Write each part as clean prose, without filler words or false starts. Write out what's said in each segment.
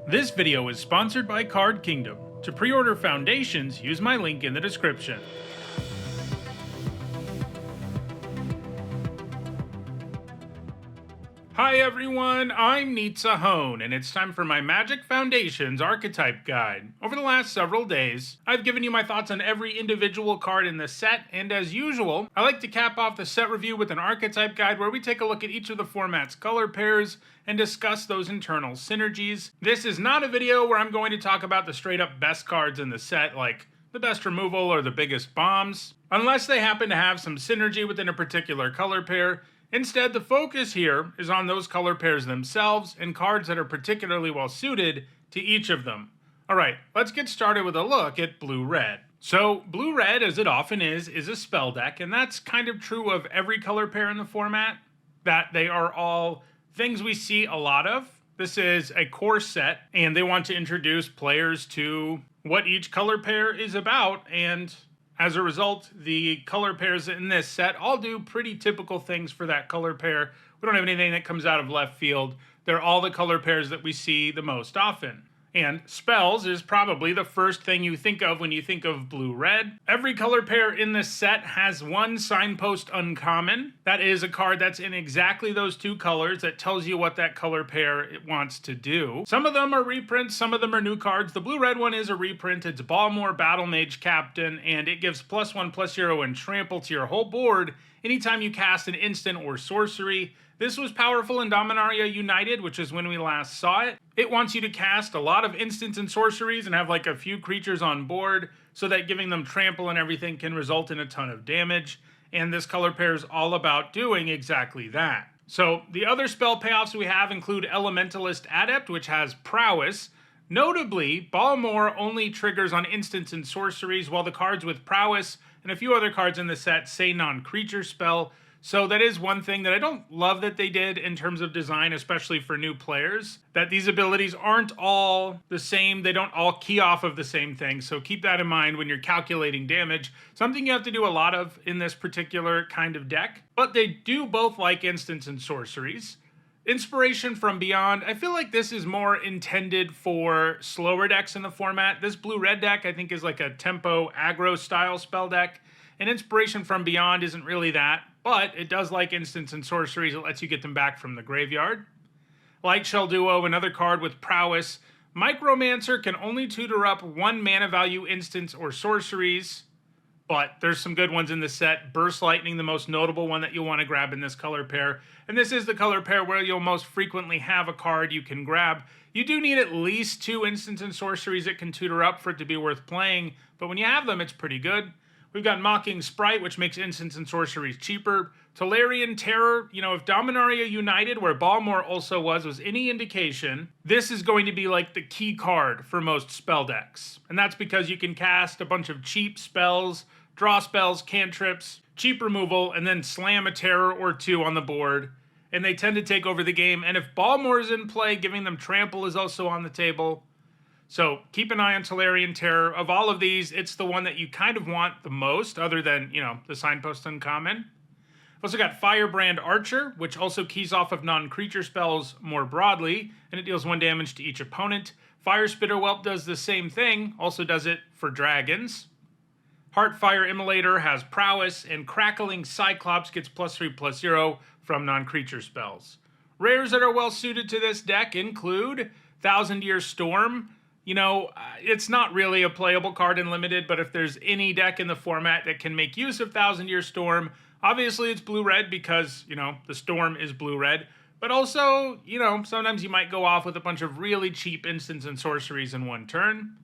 This video is sponsored by Card Kingdom. To pre-order Foundations, use my link in the description. Hi everyone, I'm Hone, and it's time for my Magic Foundations Archetype Guide. Over the last several days, I've given you my thoughts on every individual card in the set, and as usual, I like to cap off the set review with an Archetype Guide where we take a look at each of the format's color pairs and discuss those internal synergies. This is not a video where I'm going to talk about the straight up best cards in the set, like the best removal or the biggest bombs, unless they happen to have some synergy within a particular color pair. Instead, the focus here is on those color pairs themselves and cards that are particularly well suited to each of them. Alright, let's get started with a look at Blue-Red. So, Blue-Red, as it often is a spell deck, and that's kind of true of every color pair in the format, that they are all things we see a lot of. This is a core set, and they want to introduce players to what each color pair is about, and as a result, the color pairs in this set all do pretty typical things for that color pair. We don't have anything that comes out of left field. They're all the color pairs that we see the most often. And spells is probably the first thing you think of when you think of Blue-Red. Every color pair in this set has one signpost uncommon. That is a card that's in exactly those two colors that tells you what that color pair it wants to do. Some of them are reprints, some of them are new cards. The Blue-Red one is a reprint. It's Balmor, Battle Mage Captain, and it gives +1/+0 and trample to your whole board anytime you cast an instant or sorcery. This was powerful in Dominaria United, which is when we last saw it. It wants you to cast a lot of instants and sorceries and have like a few creatures on board so that giving them trample and everything can result in a ton of damage. And this color pair is all about doing exactly that. So the other spell payoffs we have include Elementalist Adept, which has Prowess. Notably, Balmor only triggers on instants and sorceries, while the cards with Prowess and a few other cards in the set say non-creature spell. So that is one thing that I don't love that they did in terms of design, especially for new players, that these abilities aren't all the same. They don't all key off of the same thing. So keep that in mind when you're calculating damage. Something you have to do a lot of in this particular kind of deck. But they do both like instants and sorceries. Inspiration from Beyond, I feel like this is more intended for slower decks in the format. This Blue-Red deck I think is like a tempo aggro style spell deck. And Inspiration from Beyond isn't really that, but it does like instants and sorceries. It lets you get them back from the graveyard. Lightshell Duo, another card with Prowess. Micromancer can only tutor up one mana value instants or sorceries, but there's some good ones in the set. Burst Lightning, the most notable one that you'll want to grab in this color pair. And this is the color pair where you'll most frequently have a card you can grab. You do need at least 2 instants and sorceries that can tutor up for it to be worth playing, but when you have them, it's pretty good. We've got Mocking Sprite, which makes instants and sorceries cheaper. Tolarian Terror, if Dominaria United, where Balmor also was any indication, this is going to be like the key card for most spell decks. And that's because you can cast a bunch of cheap spells, draw spells, cantrips, cheap removal, and then slam a terror or 2 on the board. And they tend to take over the game. And if Balmor's in play, giving them trample is also on the table. So keep an eye on Tolarian Terror. Of all of these, it's the one that you kind of want the most, other than, the signpost uncommon. We've also got Firebrand Archer, which also keys off of non-creature spells more broadly, and it deals 1 damage to each opponent. Fire Spitter Whelp does the same thing, also does it for dragons. Heartfire Immolator has Prowess, and Crackling Cyclops gets +3/+0 from non-creature spells. Rares that are well suited to this deck include Thousand Year Storm. It's not really a playable card in Limited, but if there's any deck in the format that can make use of Thousand Year Storm, obviously it's Blue-Red because, the Storm is Blue-Red. But also, sometimes you might go off with a bunch of really cheap instants and sorceries in one turn.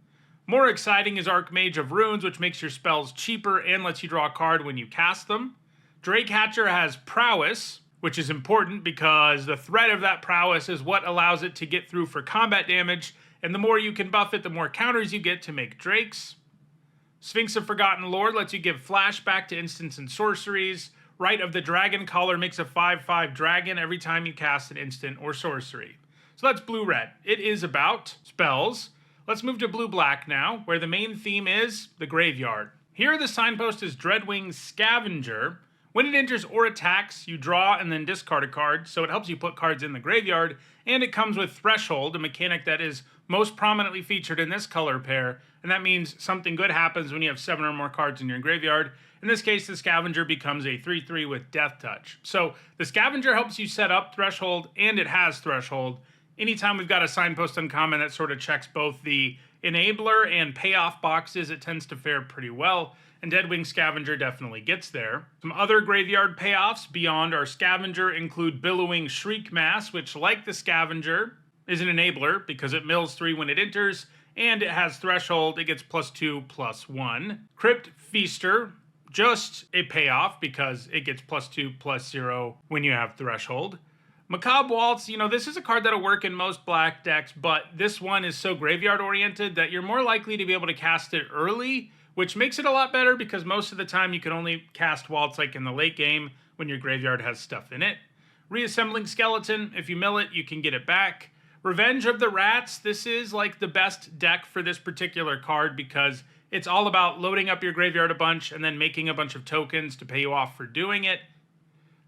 More exciting is Archmage of Runes, which makes your spells cheaper and lets you draw a card when you cast them. Drakecatcher has Prowess, which is important because the threat of that prowess is what allows it to get through for combat damage, and the more you can buff it, the more counters you get to make drakes. Sphinx of Forgotten Lord lets you give flashback to instants and sorceries. Rite of the Dragon Caller makes a 5/5 dragon every time you cast an instant or sorcery. So that's Blue-Red. It is about spells. Let's move to Blue-Black now, where the main theme is the graveyard. Here the signpost is Dreadwing Scavenger, When it enters or attacks, you draw and then discard a card, so it helps you put cards in the graveyard, and it comes with Threshold, a mechanic that is most prominently featured in this color pair, and that means something good happens when you have 7 or more cards in your graveyard. In this case, the Scavenger becomes a 3/3 with Death Touch. So the Scavenger helps you set up Threshold, and it has Threshold. Anytime we've got a signpost uncommon that sort of checks both the enabler and payoff boxes, it tends to fare pretty well, and Deadwing Scavenger definitely gets there. Some other graveyard payoffs beyond our Scavenger include Billowing Shriek Mass, which, like the Scavenger, is an enabler because it mills 3 when it enters, and it has Threshold. It gets +2/+1. Crypt Feaster, just a payoff because it gets +2/+0 when you have Threshold. Macabre Waltz, this is a card that'll work in most black decks, but this one is so graveyard oriented that you're more likely to be able to cast it early, which makes it a lot better because most of the time you can only cast Waltz like in the late game when your graveyard has stuff in it. Reassembling Skeleton, if you mill it, you can get it back. Revenge of the Rats, this is like the best deck for this particular card because it's all about loading up your graveyard a bunch and then making a bunch of tokens to pay you off for doing it.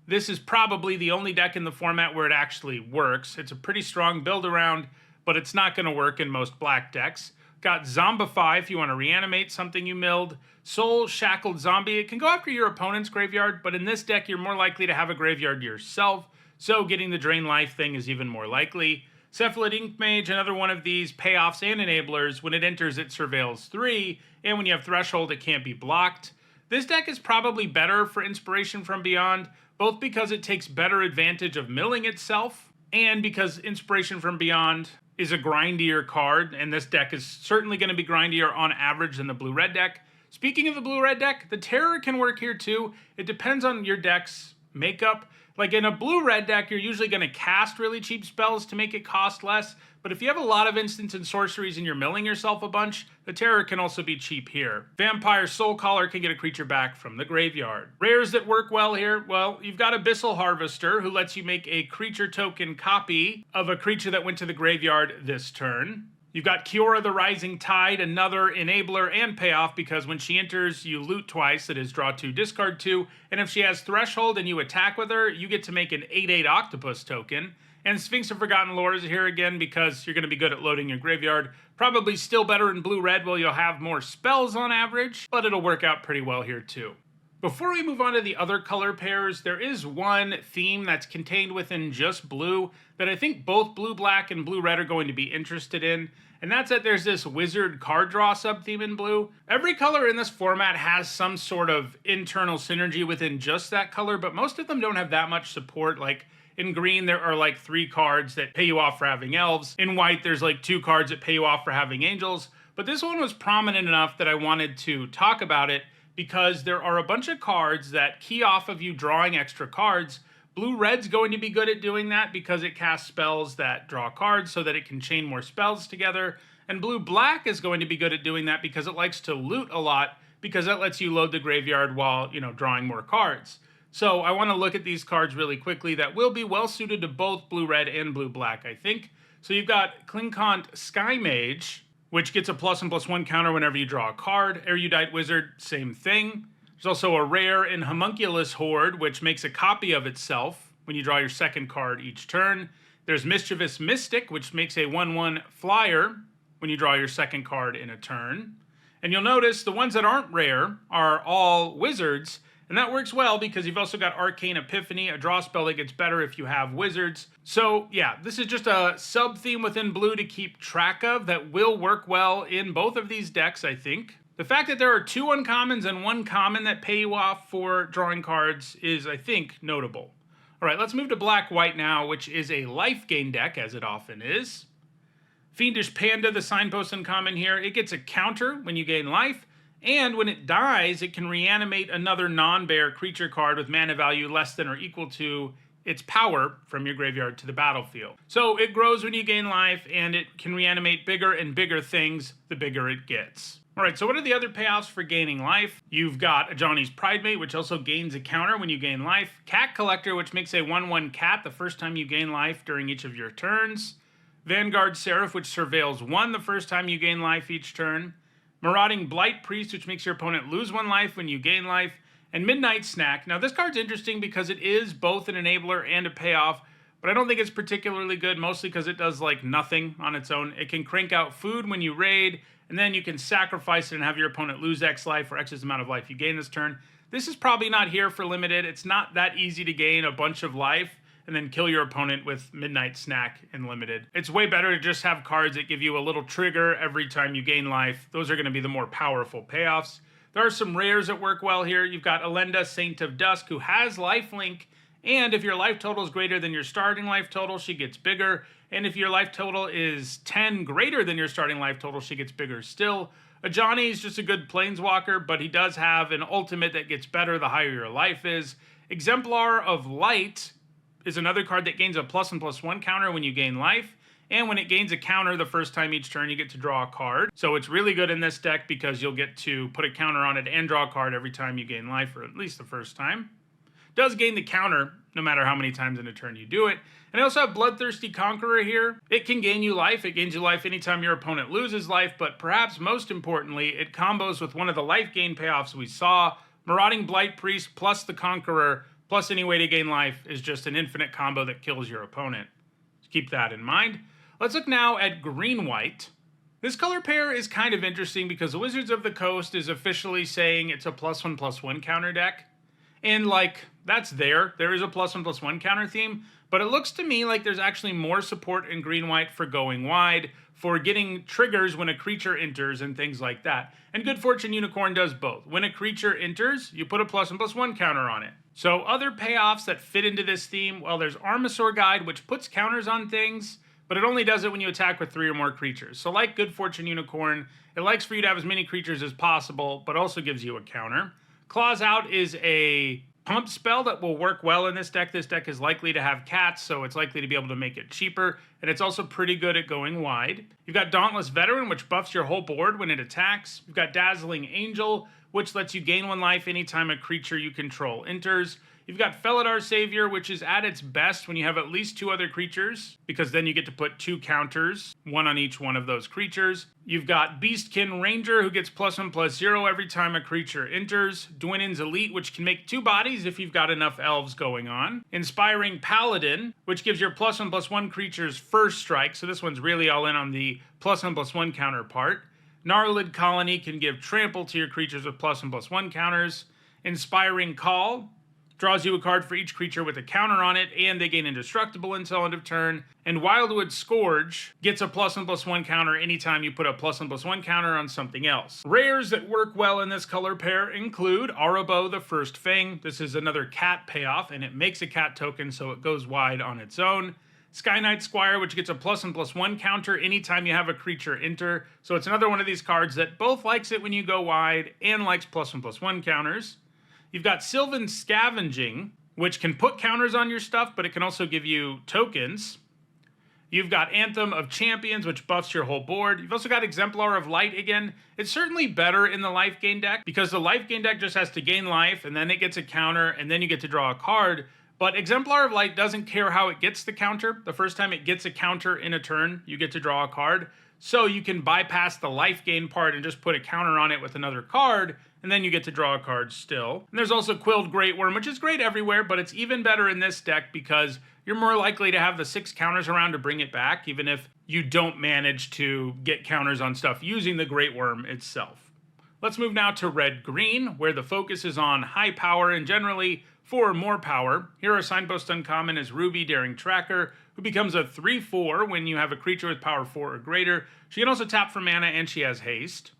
This is probably the only deck in the format where it actually works. It's a pretty strong build around, but it's not going to work in most black decks. Got Zombify if you want to reanimate something you milled. Soul Shackled Zombie, it can go after your opponent's graveyard, but in this deck you're more likely to have a graveyard yourself, so getting the Drain Life thing is even more likely. Cephalid Ink Mage, another one of these payoffs and enablers. When it enters, it surveils 3, and when you have Threshold, it can't be blocked. This deck is probably better for Inspiration from Beyond, both because it takes better advantage of milling itself, and because Inspiration from Beyond is a grindier card, and this deck is certainly going to be grindier on average than the blue-red deck. Speaking of the blue-red deck, the Terror can work here too. It depends on your deck's makeup. Like in a blue-red deck, you're usually going to cast really cheap spells to make it cost less, but if you have a lot of instants and sorceries and you're milling yourself a bunch, the Terror can also be cheap here. Vampire Soul Caller can get a creature back from the graveyard. Rares that work well here, well, you've got Abyssal Harvester, who lets you make a creature token copy of a creature that went to the graveyard this turn. You've got Kiora the Rising Tide, another enabler and payoff because when she enters, you loot twice, that is draw 2, discard 2, and if she has Threshold and you attack with her, you get to make an 8/8 Octopus token. And Sphinx of Forgotten Lore is here again because you're going to be good at loading your graveyard. Probably still better in blue-red where you'll have more spells on average, but it'll work out pretty well here too. Before we move on to the other color pairs, there is one theme that's contained within just blue that I think both blue-black and blue-red are going to be interested in, and that's that there's this wizard card draw sub-theme in blue. Every color in this format has some sort of internal synergy within just that color, but most of them don't have that much support. Like in green, there are like 3 cards that pay you off for having elves. In white, there's like 2 cards that pay you off for having angels. But this one was prominent enough that I wanted to talk about it because there are a bunch of cards that key off of you drawing extra cards. Blue-red's going to be good at doing that because it casts spells that draw cards so that it can chain more spells together. And blue-black is going to be good at doing that because it likes to loot a lot because that lets you load the graveyard while, drawing more cards. So I want to look at these cards really quickly that will be well suited to both blue-red and blue-black, I think. So you've got Klinkant Sky Mage, which gets a +1/+1 counter whenever you draw a card. Erudite Wizard, same thing. There's also a rare in Homunculus Horde, which makes a copy of itself when you draw your second card each turn. There's Mischievous Mystic, which makes a 1/1 flyer when you draw your second card in a turn. And you'll notice the ones that aren't rare are all wizards, and that works well because you've also got Arcane Epiphany, a draw spell that gets better if you have wizards. So yeah, this is just a sub-theme within blue to keep track of that will work well in both of these decks, I think. The fact that there are 2 uncommons and 1 common that pay you off for drawing cards is, I think, notable. All right, let's move to black-white now, which is a life gain deck, as it often is. Fiendish Panda, the signpost uncommon here, it gets a counter when you gain life, and when it dies, it can reanimate another non-bear creature card with mana value less than or equal to its power from your graveyard to the battlefield. So it grows when you gain life, and it can reanimate bigger and bigger things the bigger it gets. All right, so what are the other payoffs for gaining life? You've got a Johnny's Pridemate, which also gains a counter when you gain life. Cat Collector, which makes a 1/1 cat the first time you gain life during each of your turns. Vanguard Seraph, which surveils 1 the first time you gain life each turn. Marauding Blight Priest, which makes your opponent lose 1 life when you gain life. And Midnight Snack. Now, this card's interesting because it is both an enabler and a payoff, but I don't think it's particularly good, mostly because it does like nothing on its own. It can crank out food when you raid, and then you can sacrifice it and have your opponent lose X life or X amount of life you gain this turn. This is probably not here for limited. It's not that easy to gain a bunch of life and then kill your opponent with Midnight Snack in limited. It's way better to just have cards that give you a little trigger every time you gain life. Those are going to be the more powerful payoffs. There are some rares that work well here. You've got Elenda, Saint of Dusk, who has lifelink, and if your life total is greater than your starting life total, she gets bigger. And if your life total is 10 greater than your starting life total, she gets bigger still. Ajani is just a good planeswalker, but he does have an ultimate that gets better the higher your life is. Exemplar of Light is another card that gains a +1/+1 counter when you gain life. And when it gains a counter the first time each turn, you get to draw a card. So it's really good in this deck because you'll get to put a counter on it and draw a card every time you gain life, or at least the first time. Does gain the counter no matter how many times in a turn you do it. And I also have Bloodthirsty Conqueror here. It can gain you life. It gains you life anytime your opponent loses life, but perhaps most importantly, it combos with one of the life gain payoffs we saw. Marauding Blight Priest plus the Conqueror plus any way to gain life is just an infinite combo that kills your opponent. Keep that in mind. Let's look now at green-white. This color pair is kind of interesting because the Wizards of the Coast is officially saying it's a +1/+1 counter deck. And like, that's there is a +1/+1 counter theme, but it looks to me like there's actually more support in green-white for going wide, for getting triggers when a creature enters and things like that. And Good Fortune Unicorn does both. When a creature enters, you put a +1/+1 counter on it. So other payoffs that fit into this theme, well, there's Armasaur Guide, which puts counters on things, but it only does it when you attack with 3 or more creatures. So like Good Fortune Unicorn, it likes for you to have as many creatures as possible, but also gives you a counter. Claws Out is a pump spell that will work well in this deck. This deck is likely to have cats, so it's likely to be able to make it cheaper, and it's also pretty good at going wide. You've got Dauntless Veteran, which buffs your whole board when it attacks. You've got Dazzling Angel, which lets you gain 1 life anytime a creature you control enters. You've got Felidar Savior, which is at its best when you have at least 2 other creatures, because then you get to put 2 counters, 1 on each one of those creatures. You've got Beastkin Ranger, who gets +1/+0 every time a creature enters. Dwynen's Elite, which can make 2 bodies if you've got enough elves going on. Inspiring Paladin, which gives your +1/+1 creatures first strike, so this one's really all in on the +1/+1 counterpart. Gnarlid Colony can give trample to your creatures with +1/+1 counters. Inspiring Call draws you a card for each creature with a counter on it, and they gain indestructible until end of turn. And Wildwood Scourge gets a +1/+1 counter anytime you put a +1/+1 counter on something else. Rares that work well in this color pair include Arabo the First Fang. This is another cat payoff, and it makes a cat token, so it goes wide on its own. Sky Knight Squire, which gets a +1/+1 counter anytime you have a creature enter. So it's another one of these cards that both likes it when you go wide and likes +1/+1 counters. You've got Sylvan Scavenging, which can put counters on your stuff, but it can also give you tokens. You've got Anthem of Champions, which buffs your whole board. You've also got Exemplar of Light again. It's certainly better in the life gain deck, because the life gain deck just has to gain life, and then it gets a counter, and then you get to draw a card. But Exemplar of Light doesn't care how it gets the counter. The first time it gets a counter in a turn, you get to draw a card. So you can bypass the life gain part and just put a counter on it with another card, and then you get to draw a card still. And there's also Quilled Great Worm, which is great everywhere, but it's even better in this deck because you're more likely to have the 6 counters around to bring it back, even if you don't manage to get counters on stuff using the Great Worm itself. Let's move now to red-green, where the focus is on high power and generally for more power. Here our signpost uncommon is Ruby Daring Tracker, who becomes a 3/4 when you have a creature with power 4 or greater. She can also tap for mana, and she has haste.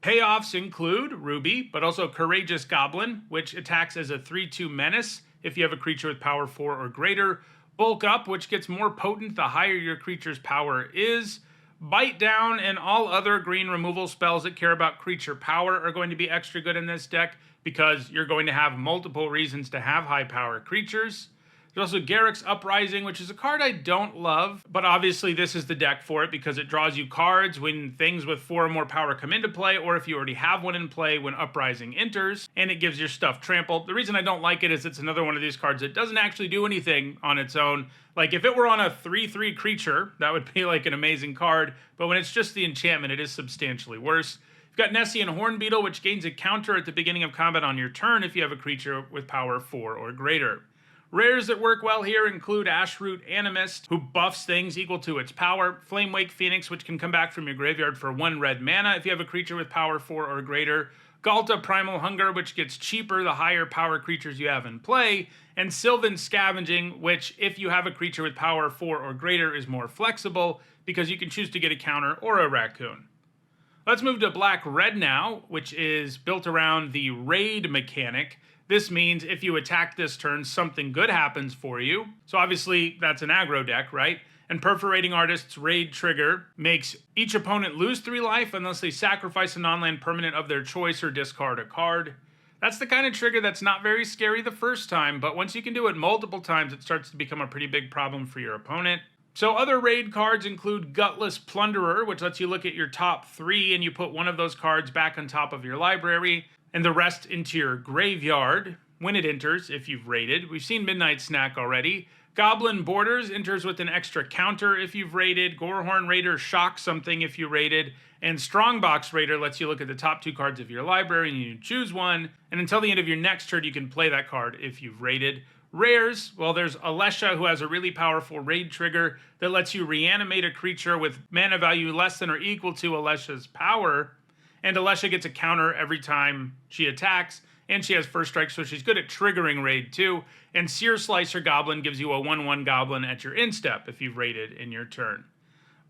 Payoffs include Ruby, but also Courageous Goblin, which attacks as a 3/2 menace if you have a creature with power 4 or greater. Bulk Up, which gets more potent the higher your creature's power is. Bite Down and all other green removal spells that care about creature power are going to be extra good in this deck because you're going to have multiple reasons to have high power creatures. There's also Garruk's Uprising, which is a card I don't love, but obviously this is the deck for it because it draws you cards when things with 4 or more power come into play, or if you already have one in play when Uprising enters, and it gives your stuff trample. The reason I don't like it is it's another one of these cards that doesn't actually do anything on its own. Like, if it were on a 3/3 creature, that would be like an amazing card, but when it's just the enchantment, it is substantially worse. You've got Nessian Hornbeetle, which gains a counter at the beginning of combat on your turn if you have a creature with power 4 or greater. Rares that work well here include Ashroot Animist, who buffs things equal to its power, Flamewake Phoenix, which can come back from your graveyard for 1 red mana if you have a creature with power 4 or greater, Galta Primal Hunger, which gets cheaper the higher power creatures you have in play, and Sylvan Scavenging, which, if you have a creature with power 4 or greater, is more flexible because you can choose to get a counter or a raccoon. Let's move to Black-Red now, which is built around the raid mechanic. This means if you attack this turn, something good happens for you. So obviously, that's an aggro deck, right? And Perforating Artist's raid trigger makes each opponent lose 3 life unless they sacrifice a non-land permanent of their choice or discard a card. That's the kind of trigger that's not very scary the first time, but once you can do it multiple times, it starts to become a pretty big problem for your opponent. So other raid cards include Gutless Plunderer, which lets you look at your top 3 and you put one of those cards back on top of your library and the rest into your graveyard when it enters, if you've raided. We've seen Midnight Snack already. Goblin Borders enters with an extra counter if you've raided. Gorehorn Raider shocks something if you raided. And Strongbox Raider lets you look at the top 2 cards of your library and you choose one. And until the end of your next turn, you can play that card if you've raided. Rares, well, there's Alesha, who has a really powerful raid trigger that lets you reanimate a creature with mana value less than or equal to Alesha's power. And Alesha gets a counter every time she attacks, and she has first strike, so she's good at triggering raid too. And Sear Slicer Goblin gives you a 1/1 goblin at your instep if you've raided in your turn.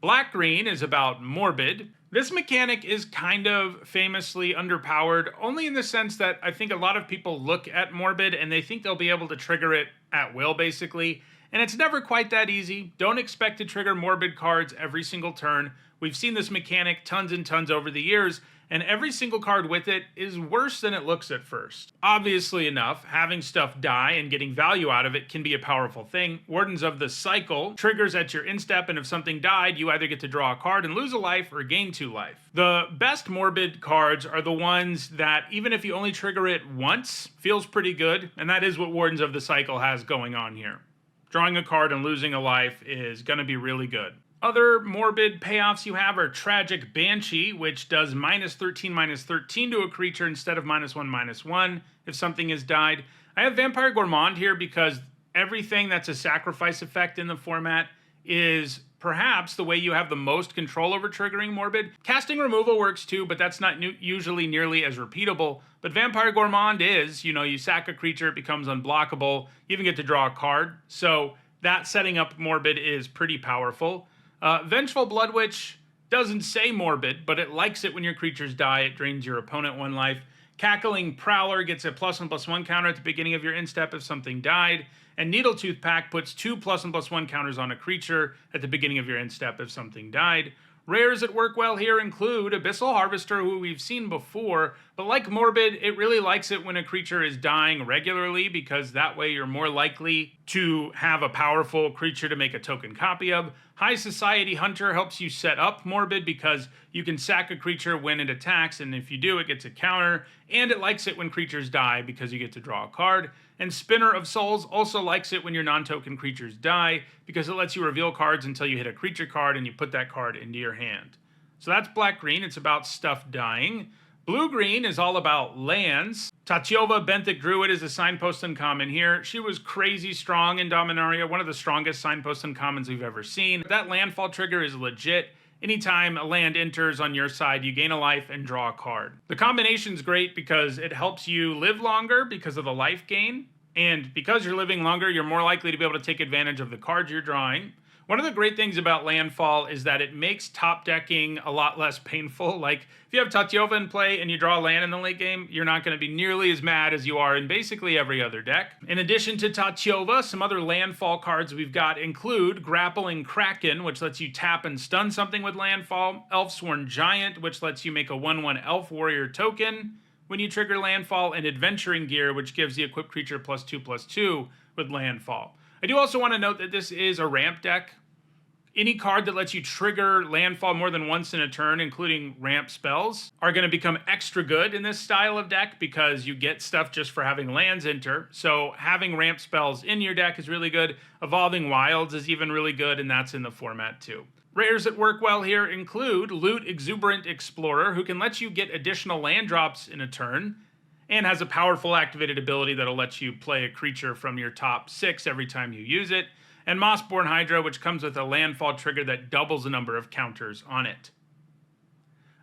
Black-Green is about Morbid. This mechanic is kind of famously underpowered, only in the sense that I think a lot of people look at Morbid and they think they'll be able to trigger it at will, basically. And it's never quite that easy. Don't expect to trigger Morbid cards every single turn. We've seen this mechanic tons and tons over the years, and every single card with it is worse than it looks at first. Obviously enough, having stuff die and getting value out of it can be a powerful thing. Wardens of the Cycle triggers at your instep, and if something died, you either get to draw a card and lose a life or gain 2 life. The best Morbid cards are the ones that, even if you only trigger it once, feels pretty good, and that is what Wardens of the Cycle has going on here. Drawing a card and losing a life is going to be really good. Other Morbid payoffs you have are Tragic Banshee, which does -13/-13 to a creature instead of -1/-1 if something has died. I have Vampire Gourmand here because everything that's a sacrifice effect in the format is perhaps the way you have the most control over triggering Morbid. Casting Removal works too, but that's not usually nearly as repeatable. But Vampire Gourmand is, you sack a creature, it becomes unblockable, you even get to draw a card. So that setting up Morbid is pretty powerful. Vengeful Bloodwitch doesn't say Morbid, but it likes it when your creatures die. It drains your opponent 1 life. Cackling Prowler gets a +1/+1 counter at the beginning of your instep if something died. And Needletooth Pack puts 2 +1/+1 counters on a creature at the beginning of your instep if something died. Rares that work well here include Abyssal Harvester, who we've seen before, but like Morbid, it really likes it when a creature is dying regularly because that way you're more likely to have a powerful creature to make a token copy of. High Society Hunter helps you set up Morbid because you can sack a creature when it attacks, and if you do, it gets a counter, and it likes it when creatures die because you get to draw a card. And Spinner of Souls also likes it when your non-token creatures die because it lets you reveal cards until you hit a creature card and you put that card into your hand. So that's Black-Green. It's about stuff dying. Blue-Green is all about lands. Tatyova Benthic Druid is a signpost uncommon here. She was crazy strong in Dominaria, one of the strongest signpost uncommons we've ever seen. That landfall trigger is legit. Anytime a land enters on your side, you gain a life and draw a card. The combination's great because it helps you live longer because of the life gain, and because you're living longer, you're more likely to be able to take advantage of the cards you're drawing. One of the great things about landfall is that it makes top decking a lot less painful. Like, if you have Tatyova in play and you draw a land in the late game, you're not going to be nearly as mad as you are in basically every other deck. In addition to Tatyova, some other landfall cards we've got include Grappling Kraken, which lets you tap and stun something with landfall, Elfsworn Giant, which lets you make a 1/1 Elf Warrior token when you trigger landfall, and Adventuring Gear, which gives the equipped creature +2/+2 with landfall. I do also want to note that this is a ramp deck. Any card that lets you trigger landfall more than once in a turn, including ramp spells, are going to become extra good in this style of deck because you get stuff just for having lands enter. So having ramp spells in your deck is really good. Evolving Wilds is even really good, and that's in the format too. Rares that work well here include Loot Exuberant Explorer, who can let you get additional land drops in a turn, and has a powerful activated ability that'll let you play a creature from your top 6 every time you use it, and Mossborn Hydra, which comes with a landfall trigger that doubles the number of counters on it.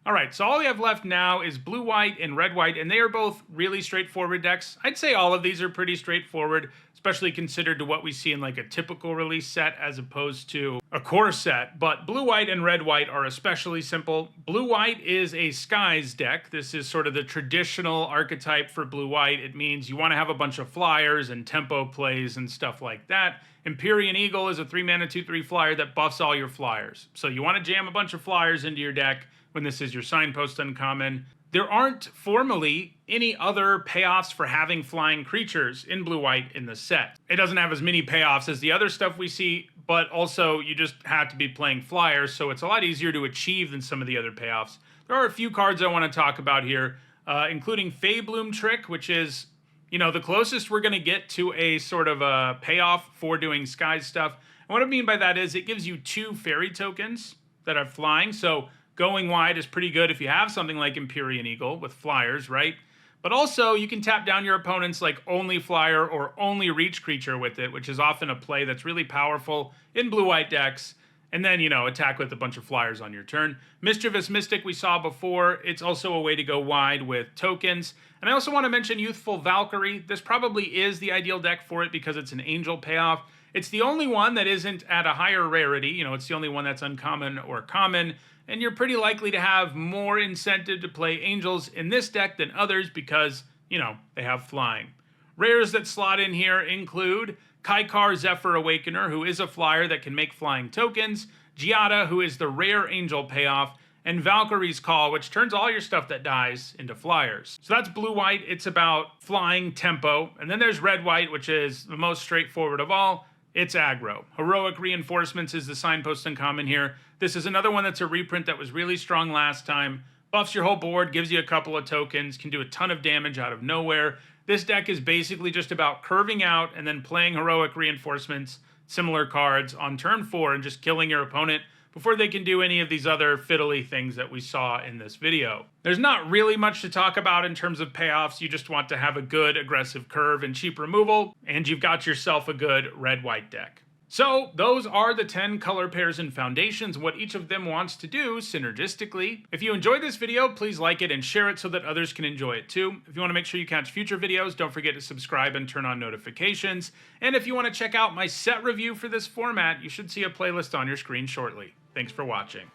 Alright, so all we have left now is blue-white and red-white, and they are both really straightforward decks. I'd say all of these are pretty straightforward, especially considered to what we see in like a typical release set as opposed to a core set, but blue-white and red-white are especially simple. Blue-white is a Skies deck. This is sort of the traditional archetype for blue-white. It means you want to have a bunch of flyers and tempo plays and stuff like that. Empyrean Eagle is a 3-mana 2/3 flyer that buffs all your flyers. So you want to jam a bunch of flyers into your deck when this is your signpost uncommon. There aren't formally any other payoffs for having flying creatures in blue-white in the set. It doesn't have as many payoffs as the other stuff we see, but also you just have to be playing flyers, so it's a lot easier to achieve than some of the other payoffs. There are a few cards I want to talk about here, including Feybloom Trick, which is, you know, the closest we're going to get to a sort of a payoff for doing Skies stuff. And what I mean by that is it gives you 2 fairy tokens that are flying, so going wide is pretty good if you have something like Empyrean Eagle with flyers, right? But also, you can tap down your opponent's like only flyer or only reach creature with it, which is often a play that's really powerful in blue-white decks, and then, you know, attack with a bunch of flyers on your turn. Mischievous Mystic we saw before. It's also a way to go wide with tokens. And I also want to mention Youthful Valkyrie. This probably is the ideal deck for it because it's an angel payoff. It's the only one that isn't at a higher rarity. You know, it's the only one that's uncommon or common. And you're pretty likely to have more incentive to play angels in this deck than others because, you know, they have flying. Rares that slot in here include Kaikar Zephyr Awakener, who is a flyer that can make flying tokens, Giada, who is the rare angel payoff, and Valkyrie's Call, which turns all your stuff that dies into flyers. So that's blue-white. It's about flying tempo. And then there's red-white, which is the most straightforward of all. It's aggro. Heroic Reinforcements is the signpost uncommon here. This is another one that's a reprint that was really strong last time. Buffs your whole board, gives you a couple of tokens, can do a ton of damage out of nowhere. This deck is basically just about curving out and then playing Heroic Reinforcements, similar cards, on turn 4 and just killing your opponent before they can do any of these other fiddly things that we saw in this video. There's not really much to talk about in terms of payoffs. You just want to have a good aggressive curve and cheap removal, and you've got yourself a good red-white deck. So those are the 10 color pairs and foundations, what each of them wants to do synergistically. If you enjoyed this video, please like it and share it so that others can enjoy it too. If you want to make sure you catch future videos, don't forget to subscribe and turn on notifications. And if you want to check out my set review for this format, you should see a playlist on your screen shortly. Thanks for watching.